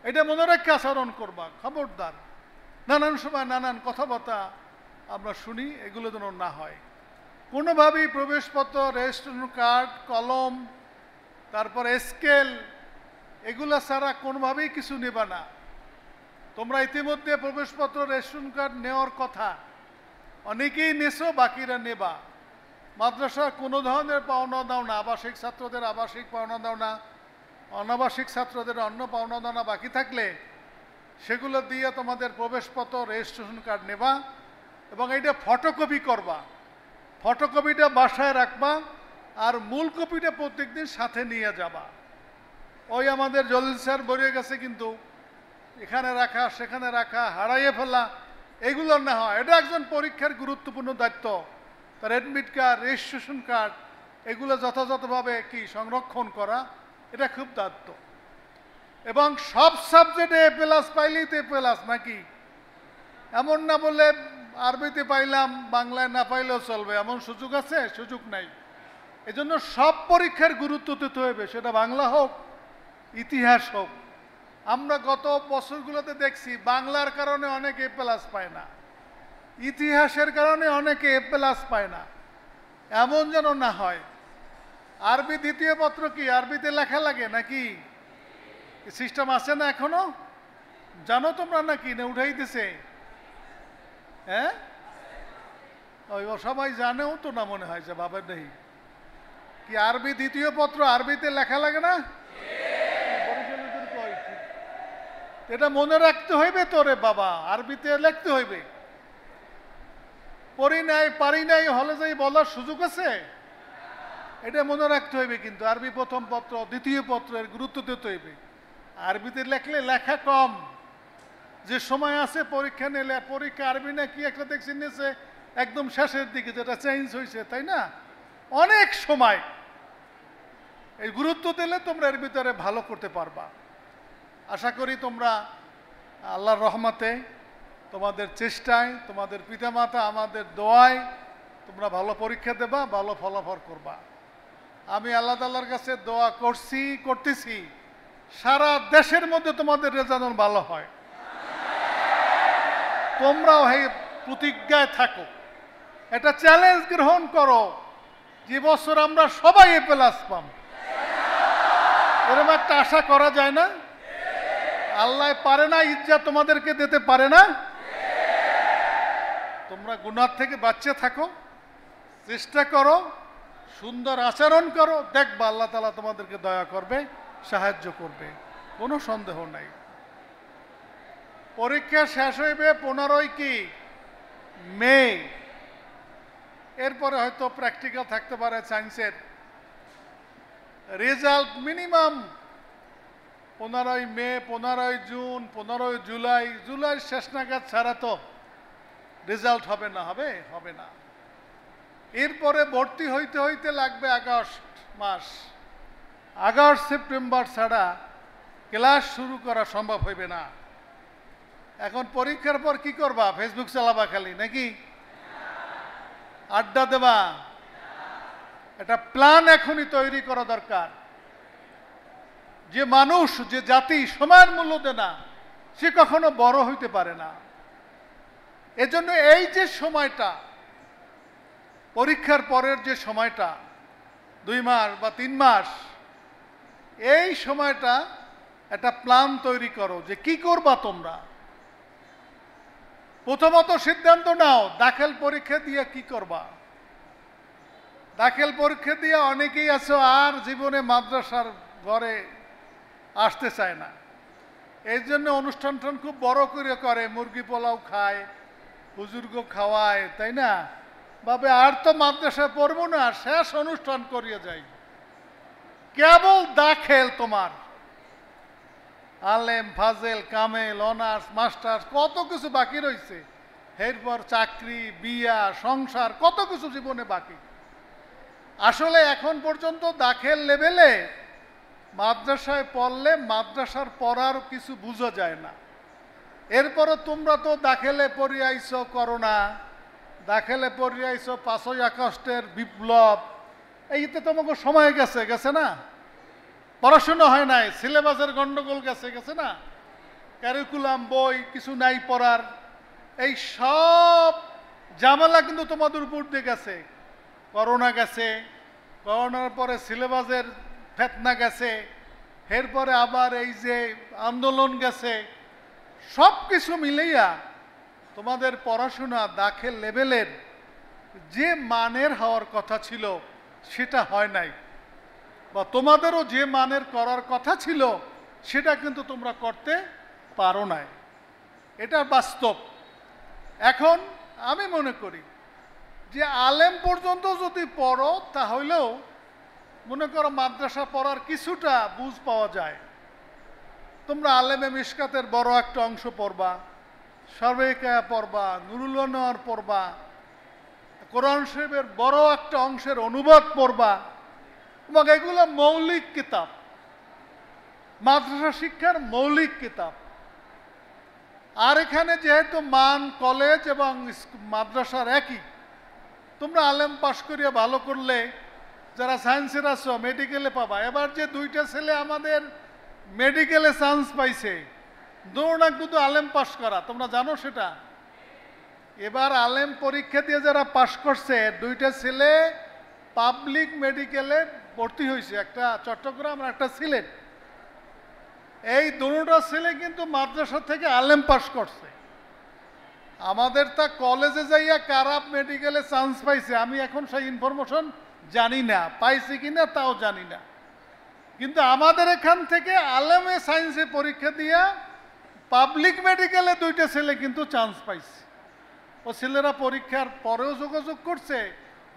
এটা মনে রেখে আচরণ করবা। খবরদার। নানান সময় নানান কথাবার্তা আমরা শুনি, এগুলো যেন না হয়। কোনোভাবেই প্রবেশপত্র, রেজিস্ট্রেশন কার্ড, কলম, তারপর স্কেল, এগুলো ছাড়া কোনোভাবেই কিছু নেবা না। তোমরা ইতিমধ্যে প্রবেশপত্র, রেশন কার্ড নেওয়ার কথা, অনেকেই নেছো, বাকিরা নেবা। মাদ্রাসার কোনো ধরনের পাওনা দাও না, আবাসিক ছাত্রদের আবাসিক পাওনা দাও না, অনাবাসিক ছাত্রদের অন্য পাওনা দাও না, বাকি থাকলে সেগুলো দিয়ে তোমাদের প্রবেশপত্র, রেজিস্ট্রেশন কার্ড নেবা, এবং এইটা ফটোকপি করবা। ফটোকপিটা বাসায় রাখবা, আর মূল কপিটা প্রত্যেকদিন সাথে নিয়ে যাবা। ওই আমাদের জলিল স্যার বলে গেছে কিন্তু এখানে রাখা, সেখানে রাখা, হারাইয়ে ফেলা, এগুলো না হয়। এটা একজন পরীক্ষার গুরুত্বপূর্ণ দায়িত্ব। তার অ্যাডমিট কার্ড, রেজিস্ট্রেশন কার্ড, এগুলো যথাযথভাবে কি সংরক্ষণ করা, এটা খুব দায়িত্ব। এবং সব সাবজেক্টে A+ পাইলেই তো A+, নাকি? এমন না বলে আরবিতে পাইলাম, বাংলায় না পাইলেও চলবে, এমন সুযোগ আছে? সুযোগ নাই। এজন্য সব পরীক্ষার গুরুত্ব দিতে হবে, সেটা বাংলা হোক, ইতিহাস হোক। আমরা গত বছরগুলোতে দেখছি বাংলার কারণে অনেকে A+ পায় না, ইতিহাসের কারণে অনেকে A+ পায় না। এমন যেন না হয়। আরবি দ্বিতীয় পত্র কি আরবিতে লেখা লাগে নাকি? সিস্টেম আছে না এখনো? জানো তোমরা নাকি, না উঠাই দিছে? হ্যাঁ, ওই সবাই জানেও তো না মনে হয়, যে বাবার নেই কি আরবি দ্বিতীয় পত্র আরবিতে লেখা লাগে না? এটা মনে রাখতে হইবে তোরে বাবা, আরবিতে লিখতে হইবে। পড়ি নাই পারি নাই হলে যাই বলার সুযোগ আছে? এটা মনে রাখতে হইবে। কিন্তু আরবি প্রথম পত্র দ্বিতীয় পত্রের গুরুত্ব দিতে হইবে। আরবিতে লেখলে লেখা কম, যে সময় আছে পরীক্ষা নিলে, পরীক্ষা আরবি না কি একটা দেখছি নিয়েছে একদম শেষের দিকে, যেটা চেঞ্জ হয়েছে, তাই না? অনেক সময় এই গুরুত্ব দিলে তোমরা এর ভিতরে ভালো করতে পারবা। আশা করি তোমরা আল্লাহর রহমতে, তোমাদের চেষ্টায়, তোমাদের পিতামাতা আমাদের দোয়ায় তোমরা ভালো পরীক্ষা দেবা, ভালো ফলাফল করবা। আমি আল্লাহ তাআলার কাছে দোয়া করতেছি সারা দেশের মধ্যে তোমাদের রেজাল্ট ভালো হয়। তোমরাও এই প্রতিজ্ঞায় থাকো, এটা চ্যালেঞ্জ গ্রহণ করো যে বছর আমরা সবাই A+ পাম। এরকম একটা আশা করা যায় না? আল্লাহ পারে না, ইজ্জত তোমাদেরকে দিতে পারে না? তোমরা গুনাহ থেকে বাঁচিয়ে থাকো, চেষ্টা করো, সুন্দর আচরণ করো, দেখবা আল্লাহ তাআলা তোমাদেরকে দয়া করবে, সাহায্য করবে, কোনো সন্দেহ নাই। পরীক্ষা শেষ হইবে 15 মে। এরপরে হয়তো প্র্যাকটিক্যাল থাকতে পারে সায়েন্সের। রেজাল্ট মিনিমাম 15 মে, 15 জুন, 15 জুলাই, জুলাই শেষ নাগাদ ছাড়া তো রেজাল্ট হবে না। হবে না। এরপরে ভর্তি হইতে হইতে লাগবে আগস্ট মাস। আগস্ট সেপ্টেম্বর ছাড়া ক্লাস শুরু করা সম্ভব হইবে না। এখন পরীক্ষার পর কি করবা? ফেসবুক চালাবা খালি নাকি? আড্ডা দেবা? একটা প্ল্যান এখনই তৈরি করা দরকার। যে মানুষ, যে জাতি সময়ের মূল্য দেয় না, সে কখনো বড় হইতে পারে না। এজন্য এই যে সময়টা, পরীক্ষার পরের যে সময়টা, 2 মাস বা 3 মাস, এই সময়টা একটা প্ল্যান তৈরি করো যে কি করবা তোমরা। প্রথমত সিদ্ধান্ত নাও দাখিল পরীক্ষা দিয়ে কি করবা। দাখিল পরীক্ষা দিয়ে অনেকেই আছো আর জীবনে মাদ্রাসার ঘরে আসতে চায় না। এই জন্য অনুষ্ঠান খুব বড় করে মুরগি পোলাও খায়, হুজুর্গ খাওয়ায়, তাই না? ভাবে আর তো মাদ্রাসায় পড়বো না, শেষ অনুষ্ঠান করিয়ে যাই। কেবল দাখিল, তোমার আলেম, ফাজেল, কামেল, অনার্স, মাস্টার্স, কত কিছু বাকি রয়েছে। এরপর চাকরি, বিয়া, সংসার, কত কিছু জীবনে বাকি। আসলে এখন পর্যন্ত দাখিল লেভেলে মাদ্রাসায় পড়লে মাদ্রাসার পড়ার কিছু বোঝা যায় না। এরপরও তোমরা তো দাখিলে পড়ে আইছো করোনা, দাখিলে পড়ে আইছো 5ই আগস্টের বিপ্লব, এইতে তোমাকে সময় গেছে না? পড়াশোনা হয় নাই, সিলেবাসের গন্ডগোল গেছে না? ক্যারিকুলাম বই কিছু নাই পড়ার। এই সব ঝামেলা কিন্তু তোমাদের উপর দিয়ে গেছে। করোনা গেছে, করোনার পরে সিলেবাসের ফেতনা গেছে, এরপরে আবার এই যে আন্দোলন গেছে। সব কিছু মিলাইয়া তোমাদের পড়াশোনা দাখিল লেভেলের যে মানের হওয়ার কথা ছিল সেটা হয় নাই, বা তোমাদেরও যে মানের করার কথা ছিল সেটা কিন্তু তোমরা করতে পারো নাই। এটা বাস্তব। এখন আমি মনে করি যে আলেম পর্যন্ত যদি পড়ো তাহলেও মনে করো মাদ্রাসা পড়ার কিছুটা বুঝ পাওয়া যায়। তোমরা আলেমে মিশকাতের বড় একটা অংশ পড়বা, সর্বেকা পড়বা, নুরুল আনোয়ার পড়বা, কোরআন শরীফের বড় একটা অংশের অনুবাদ পড়বা, এবং এগুলো মৌলিক কিতাব, মাদ্রাসা শিক্ষার মৌলিক কিতাব। আর এখানে যেহেতু মান কলেজ এবং মাদ্রাসার একই, তোমরা আলেম পাশ করিয়া ভালো করলে যারা সায়েন্সের আছো মেডিকেলে পাবা। এবার যে দুইটা ছেলে আমাদের মেডিকেলে চান্স পাইছে, দৌড়াক দুটো আলেম পাশ করা, তোমরা জানো সেটা। এবার আলেম পরীক্ষা দিয়ে যারা পাশ করছে, দুইটা ছেলে পাবলিক মেডিকেলে ভর্তি হয়েছে, একটা চট্টগ্রাম আর একটা সিলেট। এই দুটো ছেলে কিন্তু মাদ্রাসা থেকে আলেম পাশ করছে। আমাদের তা কলেজে যাইয়া কারা মেডিকেলে চান্স পাইছে আমি এখন সেই ইনফরমেশন জানি না, পাইছে কিনা তাও জানি না। কিন্তু আমাদের এখান থেকে আলেমে সায়েন্সে পরীক্ষা দিয়া পাবলিক মেডিকেলে দুইটা ছেলে কিন্তু চান্স পাইছে। ও ছেলেরা পরীক্ষার পরেও যোগাযোগ করছে,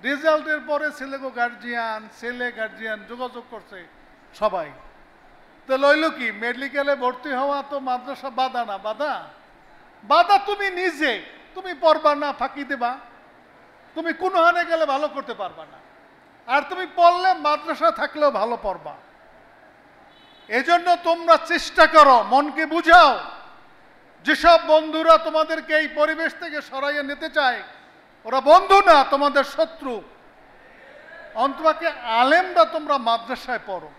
রেজাল্টের পরে ছেলেকে গার্জিয়ান, ছেলে গার্জিয়ান যোগাযোগ করছে সবাই। তো লইল কি, মেডিকেলে ভর্তি হওয়া তো মাদ্রাসা বাধা না? বাধা তুমি নিজে, তুমি পড়বা না, ফাঁকি দেবা, তুমি কোনো হানে গেলে ভালো করতে পারবা না। আর তুমি পড়লে মাদ্রাসা থাকলেও ভালো পড়বা। এজন্য তোমরা চেষ্টা করো, মনকে বুঝাও। যেসব বন্ধুরা তোমাদেরকে এই পরিবেশ থেকে সরাইয়ে নিতে চায়, ওরা বন্ধু না, তোমাদের শত্রু। অন্ততপক্ষে আলেমরা তোমরা মাদ্রাসায় পড়ো।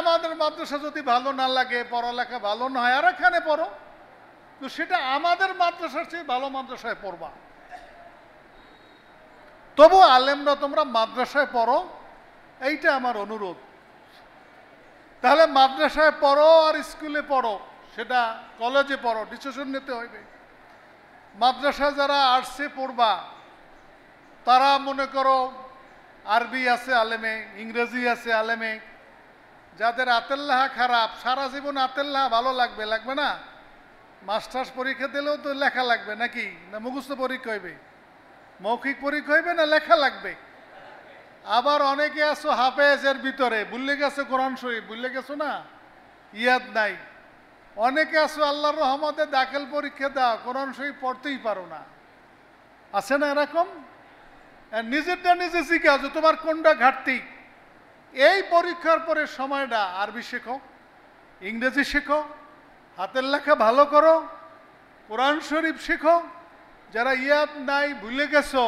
আমাদের মাদ্রাসা যদি ভালো না লাগে, পড়ালেখা ভালো না হয়, আর এখানে পড়ো, তো সেটা আমাদের মাদ্রাসার চেয়ে ভালো মাদ্রাসায় পড়বা। তবু আলেমরা তোমরা মাদ্রাসায় পড়ো, এইটা আমার অনুরোধ। তাহলে মাদ্রাসায় পড়ো আর স্কুলে পড়ো, সেটা কলেজে পড়ো, ডিসিশন নিতে হইবে। মাদ্রাসায় যারা আর্টসে পড়বা, তারা মনে করো আরবি আছে আলেমে, ইংরেজি আছে আলেমে। যাদের আতেল্লাহা খারাপ, সারা জীবন আতেল্লাহা ভালো লাগবে, লাগবে না? মাস্টার্স পরীক্ষা দিলেও তো লেখা লাগবে নাকি? না মুখস্থ পরীক্ষা হইবে? মৌখিক পরীক্ষা হইবে না লেখা লাগবে? আবার অনেকে আছো হাফেজের ভিতরে, ভুলে গেছো কোরআন শরীফ, ভুলে গেছো না, ইয়াদ নাই। অনেকে আছো আল্লাহর রহমতে দাখিল পরীক্ষা দাও, কোরআন শরীফ পড়তেই পারো না। আছে না এরকম? নিজেরটা নিজে শিখা যে তোমার কোনটা ঘাটতি। এই পরীক্ষার পরে সময়টা আরবি শেখো, ইংরেজি শেখো, হাতের লেখা ভালো করো, কোরআন শরীফ শেখো। যারা ইয়াদ নাই, ভুলে গেছো,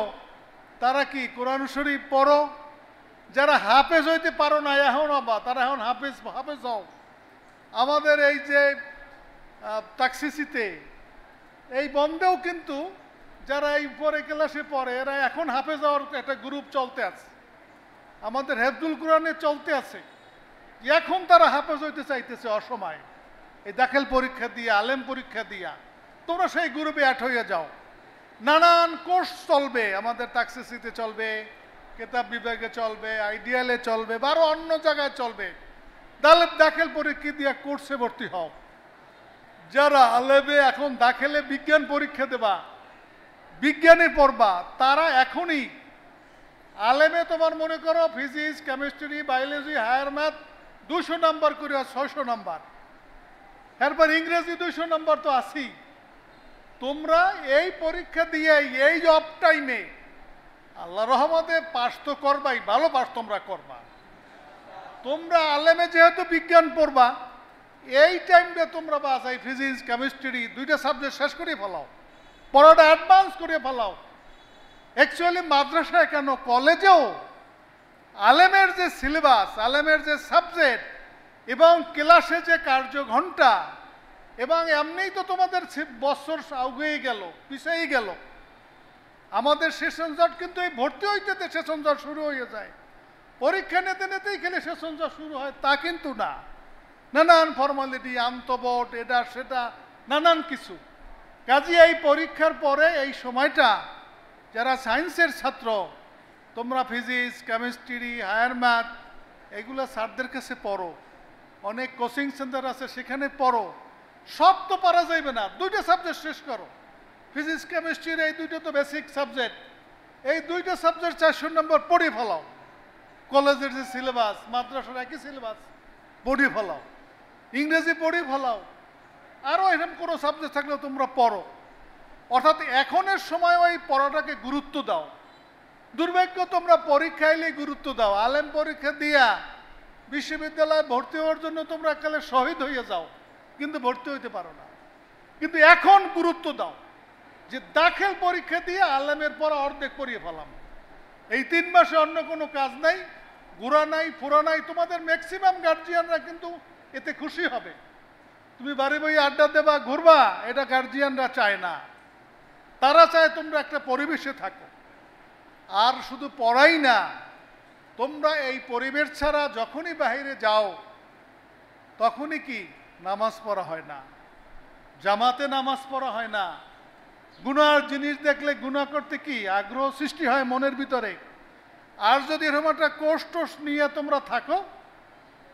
তারা কি কোরআন শরীফ পড়ো। যারা হাফেজ হইতে পারো না এখন আবার, তারা এখন হাফেজ হও। আমাদের এই যে টাক্সিসিতে এই বন্ধেও কিন্তু যারা এই পরে ক্লাসে পড়ে, এরা এখন হাফেজ হওয়ার একটা গ্রুপ চলতে আছে, আমাদের হেফজুল কোরআনে চলতে আছে। এখন তারা হাফেজ হইতে চাইতেছে অসময়ে, এই দাখিল পরীক্ষা দিয়ে, আলেম পরীক্ষা দিয়া। তোমরা সেই গ্রুপে অ্যাড হয়ে যাও। নানান কোর্স চলবে, আমাদের টাক্সিসিতে চলবে, কেতাব বিভাগে চলবে, আইডিয়ালে চলবে, বা আরো অন্য জায়গায় চলবে। দাখিল পরীক্ষা দিয়া কোর্সে ভর্তি হও। যারা আলেমে এখন দাখিলে বিজ্ঞান পরীক্ষা দেবা, বিজ্ঞানে পড়বা, তারা এখনই আলেমে তোমার মনে করো physics, chemistry, biology, higher math 200 number করে 600 নাম্বার, এরপর ইংরেজি 200 নাম্বার তো আছেই। তোমরা এই পরীক্ষা দিয়ে এই জব টাইমে আল্লাহ রহমতে পাস তো করবাই, ভালো পাস তোমরা করবা। তোমরা আলেমে যেহেতু বিজ্ঞান পড়বা, এই টাইমটা তোমরা বাস এই ফিজিক্স, কেমিস্ট্রি 2টা সাবজেক্ট শেষ করে ফেলাও, পড়াটা অ্যাডভান্স করে ফেলাও। অ্যাকচুয়ালি মাদ্রাসায় কেন, কলেজেও আলেমের যে সিলেবাস, আলেমের যে সাবজেক্ট এবং ক্লাসে যে কার্যঘণ্টা, এবং এমনিই তো তোমাদের বছর আগেই গেল, পিছিয়েই গেল। আমাদের সেশন জট কিন্তু এই ভর্তি হইতে সেশন জট শুরু হয়ে যায়, পরীক্ষা নিতে নিতেই খেলে সেশন জট শুরু হয়, তা কিন্তু না। নানান ফর্মালিটি, আন্তবোর্ড, এটা সেটা, নানান কিছু। কাজে এই পরীক্ষার পরে এই সময়টা যারা সায়েন্সের ছাত্র, তোমরা ফিজিক্স, কেমিস্ট্রি, হায়ার ম্যাথ এগুলো স্যারদের কাছে পড়ো। অনেক কোচিং সেন্টার আছে, সেখানে পড়ো। সব তো পারা যাইবে না, 2টা সাবজেক্ট শেষ করো। ফিজিক্স, কেমিস্ট্রির এই 2টা তো বেসিক সাবজেক্ট, এই 2টা সাবজেক্ট 400 নম্বর পড়ে ফেলাও। কলেজের যে সিলেবাস, মাদ্রাসার একই সিলেবাস, পড়ে ফেলাও। ইংরেজি পড়ে ফেলাও। আরও এরকম কোনো সাবজেক্ট থাকলেও তোমরা পড়ো। অর্থাৎ এখনের সময় ওই পড়াটাকে গুরুত্ব দাও। দুর্ভাগ্য তোমরা পরীক্ষা এলেই গুরুত্ব দাও। আলেম পরীক্ষা দিয়া বিশ্ববিদ্যালয়ে ভর্তি হওয়ার জন্য তোমরা একালে শহীদ হয়ে যাও, কিন্তু ভর্তি হইতে পারো না। কিন্তু এখন গুরুত্ব দাও যে দাখিল পরীক্ষা দিয়ে আলেমের পড়া অর্ধেক পড়িয়ে ফেলাম। এই 3 মাসে অন্য কোনো কাজ নাই, ঘোরা নাই, ফোরা নাই। তোমাদের ম্যাক্সিমাম গার্জিয়ানরা কিন্তু এতে খুশি হবে। তুমি বাড়ি বই আড্ডা দেবা, ঘুরবা, এটা গার্জিয়ানরা চায় না। তারা চায় তোমরা একটা পরিবেশে থাকো। আর শুধু পড়াই না, তোমরা এই পরিবেশ ছাড়া যখনই বাইরে যাও তখনই কি নামাজ পড়া হয় না, জামাতে নামাজ পড়া হয় না। গুনার জিনিস দেখলে গুনাহ করতে কি আগ্রহ সৃষ্টি হয় মনের ভিতরে। আর যদি এরকম একটা কোর্স টোর্স নিয়ে তোমরা থাকো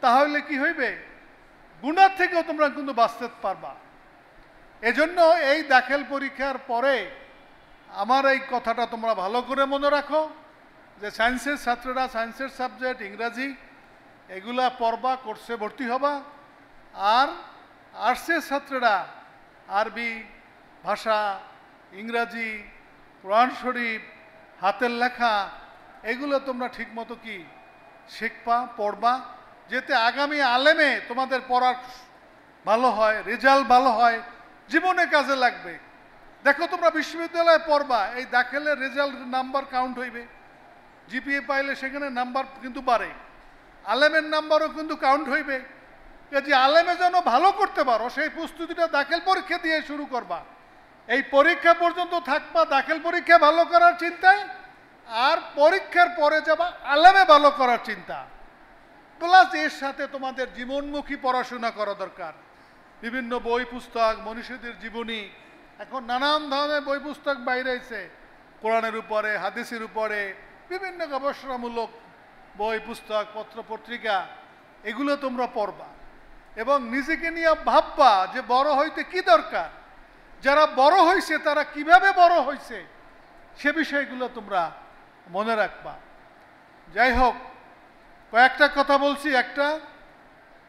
তাহলে কি হইবে, গুনার থেকেও তোমরা কিন্তু বাঁচতে পারবা। এজন্য এই দাখিল পরীক্ষার পরে আমার এই কথাটা তোমরা ভালো করে মনে রাখো যে সায়েন্সের ছাত্ররা সায়েন্সের সাবজেক্ট ইংরাজি এগুলা পড়বা, কোর্সে ভর্তি হবা। আর আর্টসের ছাত্ররা আরবি ভাষা, ইংরাজি, কোরআন শরীফ, হাতের লেখা এগুলো তোমরা ঠিকমতো কি শিখবা, পড়বা, যাতে আগামী আলেমে তোমাদের পড়ার ভালো হয়, রেজাল্ট ভালো হয়, জীবনে কাজে লাগবে। দেখো তোমরা বিশ্ববিদ্যালয়ে পড়বা, এই দাখিলের রেজাল্ট নাম্বার কাউন্ট হইবে, জিপিএ পাইলে সেখানে নাম্বার কিন্তু বাড়ে, আলেমের নাম্বারও কিন্তু কাউন্ট হইবে। যে আলেমে যেন ভালো করতে পারো সেই প্রস্তুতিটা দাখিল পরীক্ষা দিয়ে শুরু করবা। এই পরীক্ষা পর্যন্ত থাকবা দাখিল পরীক্ষা ভালো করার চিন্তায়, আর পরীক্ষার পরে যাবা আলেমে ভালো করার চিন্তা। প্লাস এর সাথে তোমাদের জীবনমুখী পড়াশোনা করা দরকার। বিভিন্ন বই পুস্তক, মনীষীদের জীবনী, এখন নানান ধরনের বই পুস্তক বাইরে হয়েছে, কোরআনের উপরে, হাদিসের উপরে, বিভিন্ন গবেষণামূলক বই পুস্তক, পত্র পত্রিকা, এগুলো তোমরা পড়বা এবং নিজেকে নিয়ে ভাববা যে বড় হইতে কি দরকার, যারা বড় হয়েছে তারা কিভাবে বড় হয়েছে সে বিষয়গুলো তোমরা মনে রাখবা। যাই হোক, কয়েকটা কথা বলছি, একটা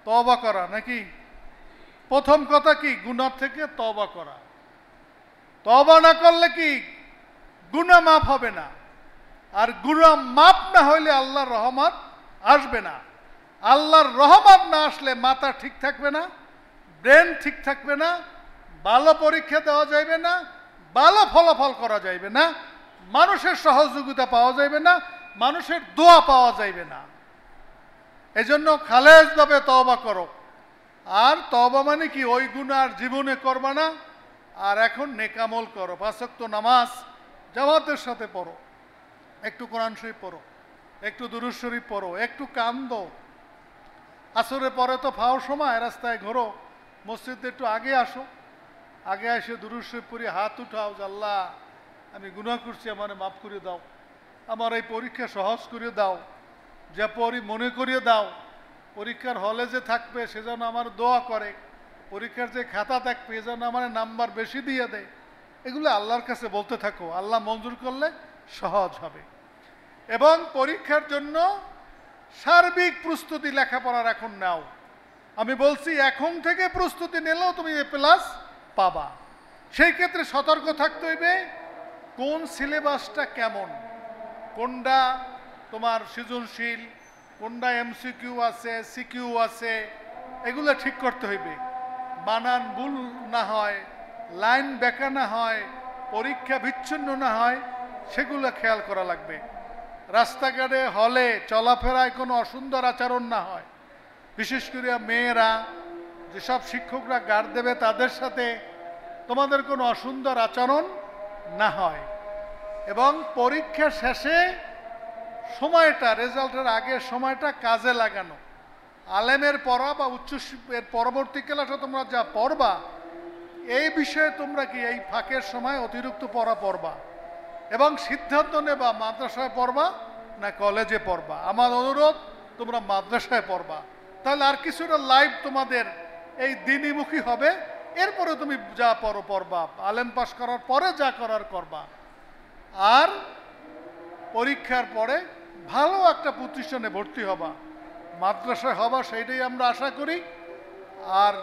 তওবা করা নাকি। প্রথম কথা কি, গুনাহ থেকে তওবা করা। তওবা না করলে কি গুনাহ মাফ হবে না, আর গুনাহ মাফ না হইলে আল্লাহর রহমত আসবে না। আল্লাহর রহমত না আসলে মাথা ঠিক থাকবে না, ব্রেন ঠিক থাকবে না, ভালো পরীক্ষা দেওয়া যাইবে না, ভালো ফলাফল করা যাইবে না, মানুষের সহযোগিতা পাওয়া যাইবে না, মানুষের দোয়া পাওয়া যাইবে না। এজন্য খালেজভাবে তওবা করো। আর তওবা মানে কি, ওই গুনাহ আর জীবনে করবা না। আর এখন নেকামল করো, 5 ওয়াক্ত নামাজ জামাতের সাথে পড়ো, একটু কোরআন শরীফ পড়ো, একটু দুরূদ শরীফ পড়ো, একটু কান্দো। আসরের পরে তো ফাও সময়, রাস্তায় ঘোরো, মসজিদে একটু আগে আসো, আগে এসে দুরূদ শরীফ পড়ে হাত উঠাও যে আল্লাহ আমি গুনাহ করছি, আমারে মাফ করে দাও, আমার এই পরীক্ষা সহজ করে দাও, যা পড়ি মনে করিয়ে দাও, পরীক্ষার হলে যে থাকবে সে যেন আমার দোয়া করে, পরীক্ষার যে খাতা থাকবে এ যেন আমার নাম্বার বেশি দিয়ে দেয়। এগুলো আল্লাহর কাছে বলতে থাকো, আল্লাহ মঞ্জুর করলে সহজ হবে। এবং পরীক্ষার জন্য সার্বিক প্রস্তুতি লেখাপড়ার এখন নাও। আমি বলছি এখন থেকে প্রস্তুতি নিলেও তুমি A+ পাবা। সেই ক্ষেত্রে সতর্ক থাকতে হইবে কোন সিলেবাসটা কেমন, কোনটা তোমার সৃজনশীল, কোনটা MCQ আছে, CQ আছে, এগুলো ঠিক করতে হইবে। বানান ভুল না হয়, লাইন বেঁকা না হয়, পরীক্ষা বিচ্ছিন্ন না হয়, সেগুলো খেয়াল করা লাগবে। রাস্তাঘাটে হলে চলাফেরায় কোনো অসুন্দর আচরণ না হয়, বিশেষ করে মেয়েরা, যেসব শিক্ষকরা গার্ড দেবে তাদের সাথে তোমাদের কোনো অসুন্দর আচরণ না হয়। এবং পরীক্ষা শেষে সময়টা, রেজাল্টের আগের সময়টা কাজে লাগানো। আলেমের পড়া বা উচ্চশিক্ষার পরবর্তী ক্লাসে তোমরা যা পড়বা এই বিষয়ে তোমরা কি এই ফাঁকের সময় অতিরিক্ত পড়বা এবং সিদ্ধান্ত নেবা মাদ্রাসায় পড়বা না কলেজে পড়বা। আমার অনুরোধ তোমরা মাদ্রাসায় পড়বা, তাহলে আর কিছুটা লাইফ তোমাদের এই দিনীমুখী হবে। এরপরে তুমি যা পড়বা, আলেম পাস করার পরে যা করার করবা। আর পরীক্ষার পরে ভালো একটা প্রতিষ্ঠানে ভর্তি হবা, মাদ্রাসায় হবা, সেইটাই আমরা আশা করি। আর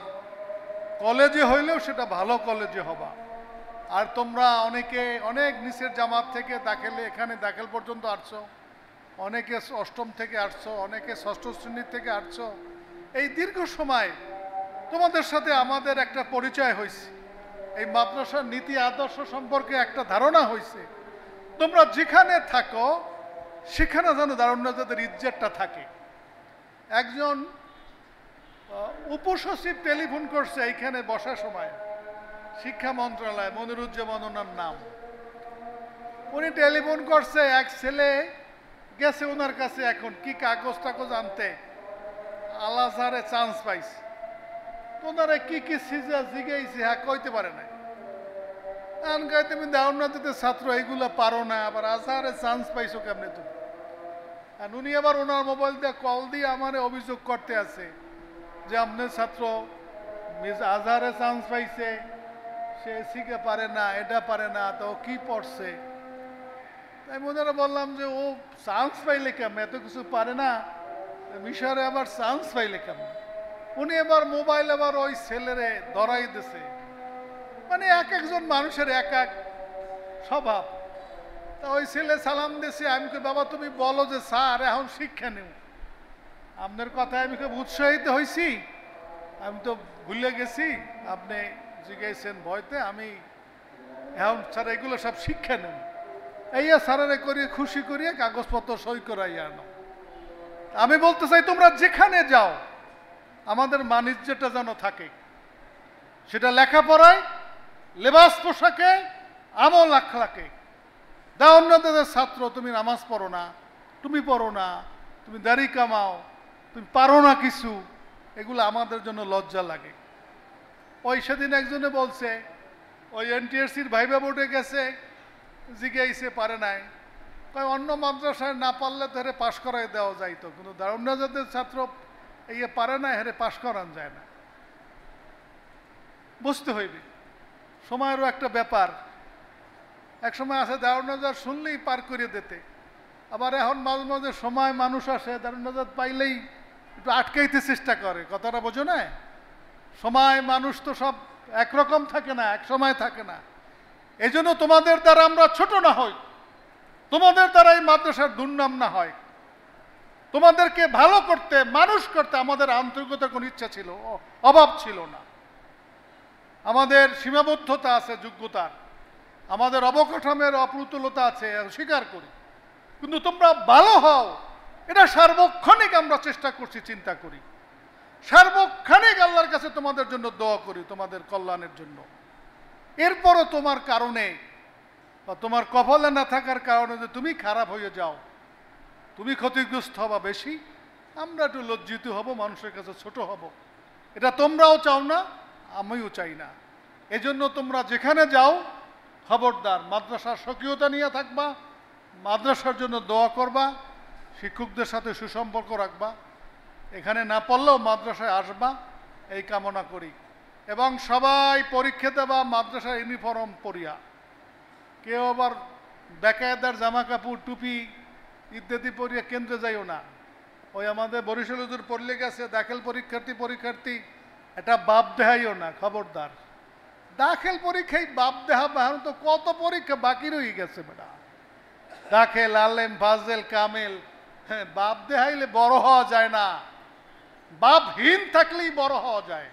কলেজে হইলেও সেটা ভালো কলেজে হবা। আর তোমরা অনেকে অনেক নিচের জামাত থেকে এখানে দাখিল পর্যন্ত আসছো, অনেকে অষ্টম থেকে আসছো, অনেকে ষষ্ঠ শ্রেণীর থেকে আসছো। এই দীর্ঘ সময় তোমাদের সাথে আমাদের একটা পরিচয় হয়েছে, এই মাদ্রাসার নীতি আদর্শ সম্পর্কে একটা ধারণা হয়েছে, তোমরা যেখানে থাকো সেখানে যেন দারুণ্যজাদের ইজ্জতটা থাকে। একজন উপসচিব টেলিফোন করছে এইখানে বসার সময়, শিক্ষা মন্ত্রণালয়, মনিরুজ্জামান ওনার নাম। উনি টেলিফোন করছে, এক ছেলে গেছে ওনার কাছে এখন কি কাগজ টাগজ আনতে, আল আজহারে চান্স পাইছে। ওনারা কি কি জিগাইছে হ্যাঁ কইতে পারে নাই। তুমি দারুণ্যজাদের ছাত্র, এইগুলো পারো না, আবার আজহারে চান্স পাইছো কেমনে তুমি? আর উনি আবার ওনার মোবাইল দিয়ে কল দিয়ে আমার অভিযোগ করতে আছে যে আপনার ছাত্র আজহারে চান্স পাইছে, সে শিখে পারে না, এটা পারে না, তো কি পড়ছে। তাই ওনারা বললাম যে ও চান্স পাইলে কেমন, এত কিছু পারে না, মিশরে আবার চান্স পাইলে কেমন? উনি এবার মোবাইল আবার ওই ছেলেরে ধরাই দিছে। মানে এক একজন মানুষের এক এক স্বভাব। তা ওই ছেলে সালাম দিয়েছে, আমি কে বাবা তুমি বলো যে স্যার এখন শিক্ষা নেব, আপনার কথায় আমি খুব উৎসাহিত হয়েছি, আমি তো ভুলে গেছি আপনি জিজ্ঞাসেন ভয়তে, আমি এখন স্যার এগুলো সব শিক্ষা নেব, এই স্যারেরে করিয়ে খুশি করিয়ে কাগজপত্র সই করাই আনো। আমি বলতে চাই তোমরা যেখানে যাও আমাদের বাণিজ্যটা যেন থাকে, সেটা লেখাপড়ায়, লেবাস পোশাকে, আমল আখলাকে। দারুণ্যজাদের ছাত্র, তুমি নামাজ পড়ো না, তুমি পড়ো না, তুমি দাড়ি কামাও, তুমি পারো না কিছু, এগুলো আমাদের জন্য লজ্জা লাগে। ওই সেদিন একজনে বলছে ওই এনটিএসসির ভাইবা বোর্ডে গেছে, জিজ্ঞাইছে পারে নাই, কয় অন্য মাদ্রাসায় না পারলে তো হেরে পাশ করাই দেওয়া যাইতো, কিন্তু দারুণ্যজাদের ছাত্র এই পারে না, হেরে পাশ করান যায় না। বুঝতে হইবে সময়েরও একটা ব্যাপার। এক সময় আছে দারুণ্যজাদ শুনলেই পার করে দিতে, আবার এখন মাঝে মাঝে সময় মানুষ আসে দারুণ্যজাদ পাইলেই একটু আটকাইতে চেষ্টা করে। কথাটা বোঝো না? সময় মানুষ তো সব একরকম থাকে না, এক সময় থাকে না। এই জন্য তোমাদের দ্বারা আমরা ছোট না হই, তোমাদের দ্বারা এই মাদ্রাসার দুর্নাম না হয়। তোমাদেরকে ভালো করতে, মানুষ করতে আমাদের আন্তরিকতার কোনো ইচ্ছা ছিল, অভাব ছিল না। আমাদের সীমাবদ্ধতা আছে যোগ্যতার, আমাদের অবকাঠামের অপ্রতুলতা আছে, স্বীকার করি, কিন্তু তোমরা ভালো হও এটা সার্বক্ষণিক আমরা চেষ্টা করছি, চিন্তা করি, সার্বক্ষণিক আল্লাহর কাছে তোমাদের জন্য দোয়া করি, তোমাদের কল্যাণের জন্য। এরপরও তোমার কারণে বা তোমার কপালে না থাকার কারণে যে তুমি খারাপ হয়ে যাও, তুমি ক্ষতিগ্রস্ত হবা বেশি, আমরা একটু লজ্জিত হব, মানুষের কাছে ছোট হব, এটা তোমরাও চাও না, আমিও চাই না। এজন্য তোমরা যেখানে যাও খবরদার মাদ্রাসার স্বকীয়তা নিয়ে থাকবা, মাদ্রাসার জন্য দোয়া করবা, শিক্ষকদের সাথে সুসম্পর্ক রাখবা, এখানে না পড়লেও মাদ্রাসায় আসবা, এই কামনা করি। এবং সবাই পরীক্ষা দেবা মাদ্রাসার ইউনিফর্ম পরিয়া, কেউ আবার বেকায়দার জামা কাপড় টুপি ইত্যাদি পরিয়া কেন্দ্রে যাইও না। ওই আমাদের বরিশাল হুজুর পড়লে গেছে দাখিল পরীক্ষার্থী এটা বাপ দেহাইও না, খবরদার। দাখিল পরীক্ষায় বাপ দেহাবা, তো কত পরীক্ষা বাকি রয়ে গেছে বেটা, দাখিল, আলেম, ফাজেল, কামেল। হ্যাঁ, বাপ দেহাইলে বড় হওয়া যায় না, বাপহীন থাকলেই বড় হওয়া যায়।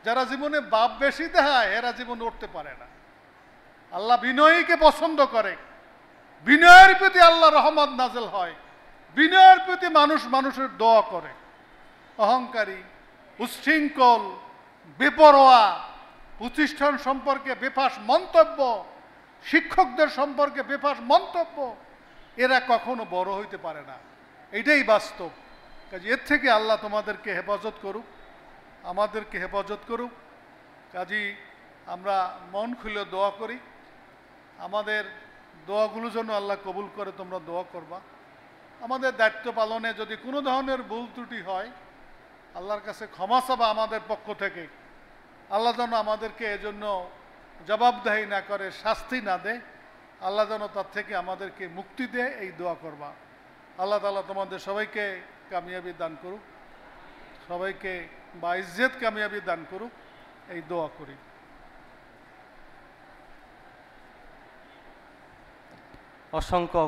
যারা জীবনে বাপ বেশি দেখায় এরা জীবনে উঠতে পারে না। আল্লাহ বিনয়ীকে পছন্দ করে, বিনয়ের প্রতি আল্লাহ রহমত নাজেল হয়, বিনয়ের প্রতি মানুষ মানুষের দোয়া করে। অহংকারী, উচ্ছৃঙ্খল, বেপরোয়া, প্রতিষ্ঠান সম্পর্কে বেফাস মন্তব্য, শিক্ষকদের সম্পর্কে বেফাস মন্তব্য, এরা কখনো বড় হইতে পারে না, এটাই বাস্তব। কাজে এর থেকে আল্লাহ তোমাদেরকে হেফাজত করুক, আমাদেরকে হেফাজত করুক। কাজী আমরা মন খুলে দোয়া করি, আমাদের দোয়াগুলো যেন আল্লাহ কবুল করে, তোমরা দোয়া করবা। আমাদের দায়িত্ব পালনে যদি কোনো ধরনের ভুল ত্রুটি হয় আল্লাহর কাছে ক্ষমা চাবা আমাদের পক্ষ থেকে। আল্লাহ যেন আমাদেরকে এজন্য জবাবদাহি না করে, শাস্তি না দেয়, আল্লাহ যেন তার থেকে আমাদেরকে মুক্তি দেয়, এই দোয়া করবা। আল্লাহ তাআলা তোমাদের সবাইকে কামিয়াবি দান করুক, সবাইকে বা ইজ্জত কামিয়াবি দান করুক, এই দোয়া করি। অসংখ্য